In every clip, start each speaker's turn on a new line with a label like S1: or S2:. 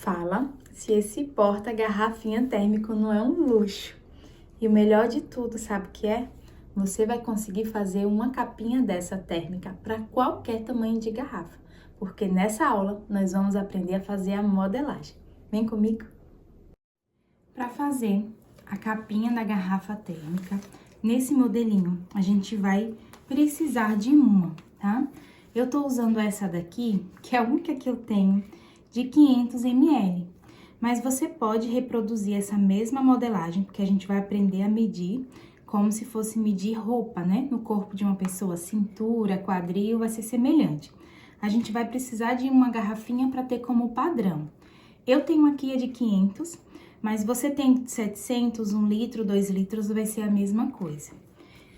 S1: Fala se esse porta-garrafinha térmico não é um luxo. E o melhor de tudo, sabe o que é? Você vai conseguir fazer uma capinha dessa térmica para qualquer tamanho de garrafa, porque nessa aula nós vamos aprender a fazer a modelagem. Vem comigo! Para fazer a capinha da garrafa térmica, nesse modelinho, a gente vai precisar de uma, tá? Eu tô usando essa daqui, que é a única que eu tenho, de 500 ml. Mas você pode reproduzir essa mesma modelagem, porque a gente vai aprender a medir como se fosse medir roupa, né? No corpo de uma pessoa, cintura, quadril, vai ser semelhante. A gente vai precisar de uma garrafinha para ter como padrão. Eu tenho aqui a de 500, mas você tem 700, 1 litro, 2 litros, vai ser a mesma coisa.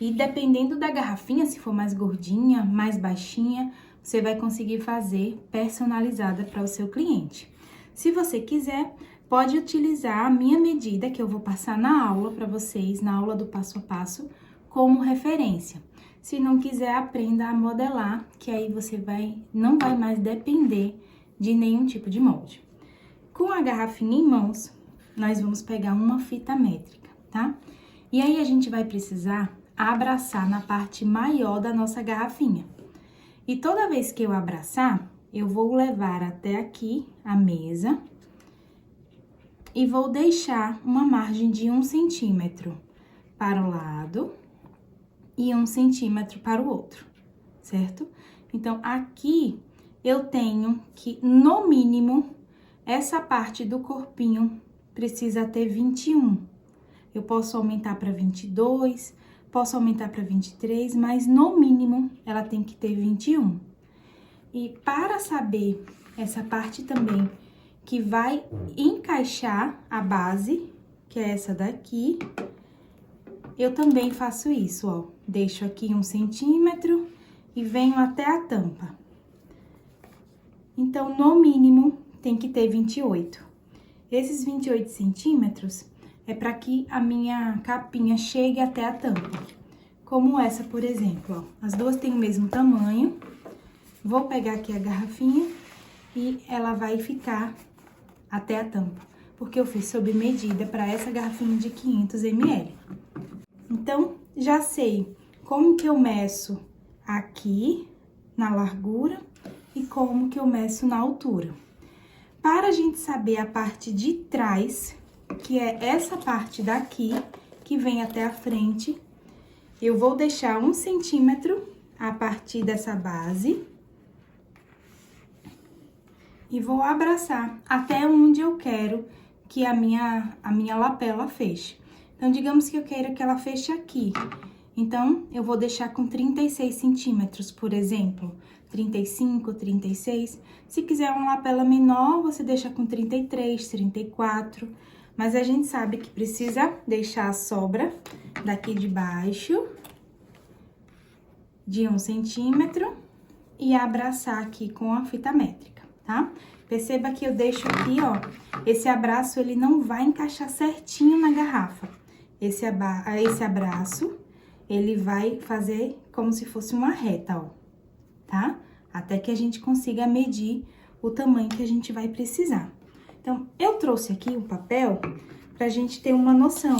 S1: E dependendo da garrafinha, se for mais gordinha, mais baixinha, você vai conseguir fazer personalizada para o seu cliente. Se você quiser, pode utilizar a minha medida, que eu vou passar na aula para vocês, na aula do passo a passo, como referência. Se não quiser, aprenda a modelar, que aí você não vai mais depender de nenhum tipo de molde. Com a garrafinha em mãos, nós vamos pegar uma fita métrica, tá? E aí, a gente vai precisar abraçar na parte maior da nossa garrafinha. E toda vez que eu abraçar, eu vou levar até aqui a mesa e vou deixar uma margem de 1 centímetro para o lado e 1 centímetro para o outro, certo? Então, aqui eu tenho que, no mínimo, essa parte do corpinho precisa ter 21. Eu posso aumentar para 22, posso aumentar para 23, mas no mínimo ela tem que ter 21. E para saber essa parte também que vai encaixar a base, que é essa daqui, eu também faço isso, ó. Deixo aqui 1 centímetro e venho até a tampa. Então, no mínimo, tem que ter 28. Esses 28 centímetros é para que a minha capinha chegue até a tampa. Como essa, por exemplo, ó. As duas têm o mesmo tamanho. Vou pegar aqui a garrafinha e ela vai ficar até a tampa, porque eu fiz sob medida para essa garrafinha de 500 ml. Então, já sei como que eu meço aqui na largura e como que eu meço na altura. Para a gente saber a parte de trás, que é essa parte daqui, que vem até a frente, eu vou deixar 1 centímetro a partir dessa base e vou abraçar até onde eu quero que a minha lapela feche. Então, digamos que eu queira que ela feche aqui. Então, eu vou deixar com 36 centímetros, por exemplo, 35, 36. Se quiser uma lapela menor, você deixa com 33, 34. Mas a gente sabe que precisa deixar a sobra daqui de baixo de 1 centímetro e abraçar aqui com a fita métrica, tá? Perceba que eu deixo aqui, ó, esse abraço, ele não vai encaixar certinho na garrafa. Esse abraço, ele vai fazer como se fosse uma reta, ó, tá? Até que a gente consiga medir o tamanho que a gente vai precisar. Então, eu trouxe aqui o papel pra gente ter uma noção,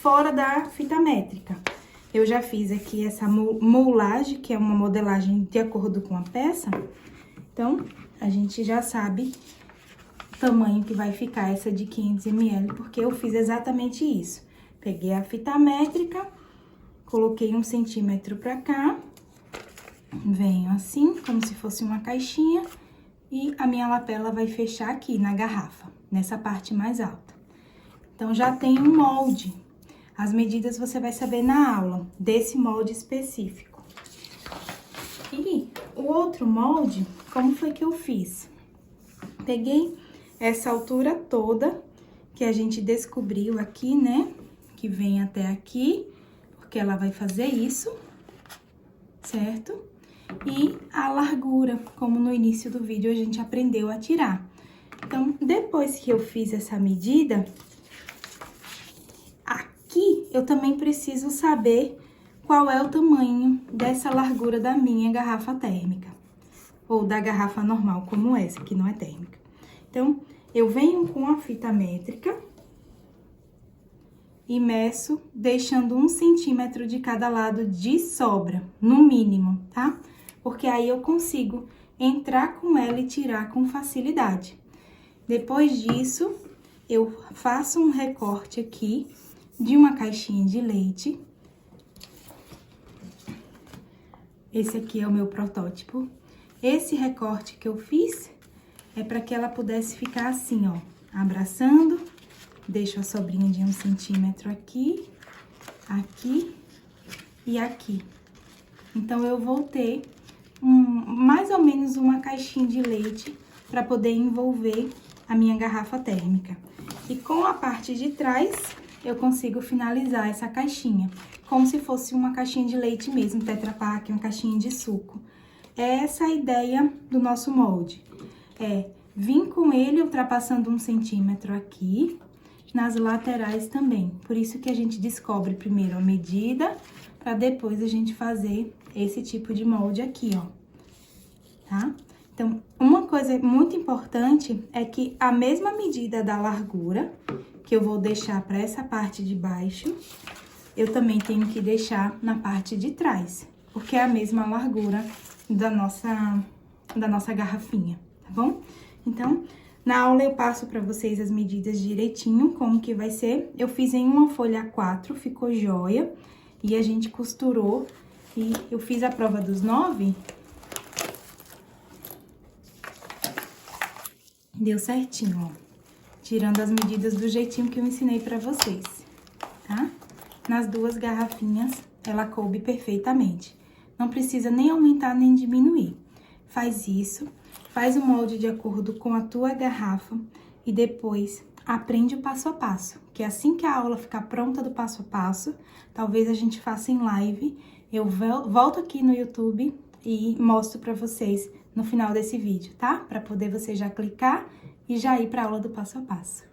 S1: fora da fita métrica. Eu já fiz aqui essa moulagem, que é uma modelagem de acordo com a peça. Então, a gente já sabe o tamanho que vai ficar essa de 500 ml, porque eu fiz exatamente isso. Peguei a fita métrica, coloquei 1 centímetro pra cá, venho assim, como se fosse uma caixinha, e a minha lapela vai fechar aqui na garrafa, nessa parte mais alta. Então, já tem um molde. As medidas você vai saber na aula, desse molde específico. E o outro molde, como foi que eu fiz? Peguei essa altura toda que a gente descobriu aqui, né? Que vem até aqui, porque ela vai fazer isso, certo? E a largura, como no início do vídeo a gente aprendeu a tirar. Então, depois que eu fiz essa medida, aqui eu também preciso saber qual é o tamanho dessa largura da minha garrafa térmica. Ou da garrafa normal, como essa, que não é térmica. Então, eu venho com a fita métrica e meço, deixando 1 centímetro de cada lado de sobra, no mínimo, tá? Porque aí eu consigo entrar com ela e tirar com facilidade. Depois disso, eu faço um recorte aqui de uma caixinha de leite. Esse aqui é o meu protótipo. Esse recorte que eu fiz é para que ela pudesse ficar assim, ó, abraçando. Deixo a sobrinha de 1 centímetro aqui, aqui e aqui. Então, eu vou ter mais ou menos uma caixinha de leite para poder envolver a minha garrafa térmica. E com a parte de trás, eu consigo finalizar essa caixinha, como se fosse uma caixinha de leite mesmo, Tetra Pak, uma caixinha de suco. É essa a ideia do nosso molde. É vir com ele ultrapassando 1 centímetro aqui, nas laterais também. Por isso que a gente descobre primeiro a medida, para depois a gente fazer esse tipo de molde aqui, ó. Tá? Então, uma coisa muito importante é que a mesma medida da largura, que eu vou deixar para essa parte de baixo, eu também tenho que deixar na parte de trás, porque é a mesma largura da nossa garrafinha, tá bom? Então, na aula eu passo para vocês as medidas direitinho, como que vai ser. Eu fiz em uma folha A4, ficou joia, e a gente costurou, e eu fiz a prova dos 9... Deu certinho, ó. Tirando as medidas do jeitinho que eu ensinei pra vocês, tá? Nas 2 garrafinhas, ela coube perfeitamente. Não precisa nem aumentar, nem diminuir. Faz isso, faz o molde de acordo com a tua garrafa e depois aprende o passo a passo. Que assim que a aula ficar pronta do passo a passo, talvez a gente faça em live. Eu volto aqui no YouTube e mostro pra vocês no final desse vídeo, tá? Pra poder você já clicar e já ir pra aula do passo a passo.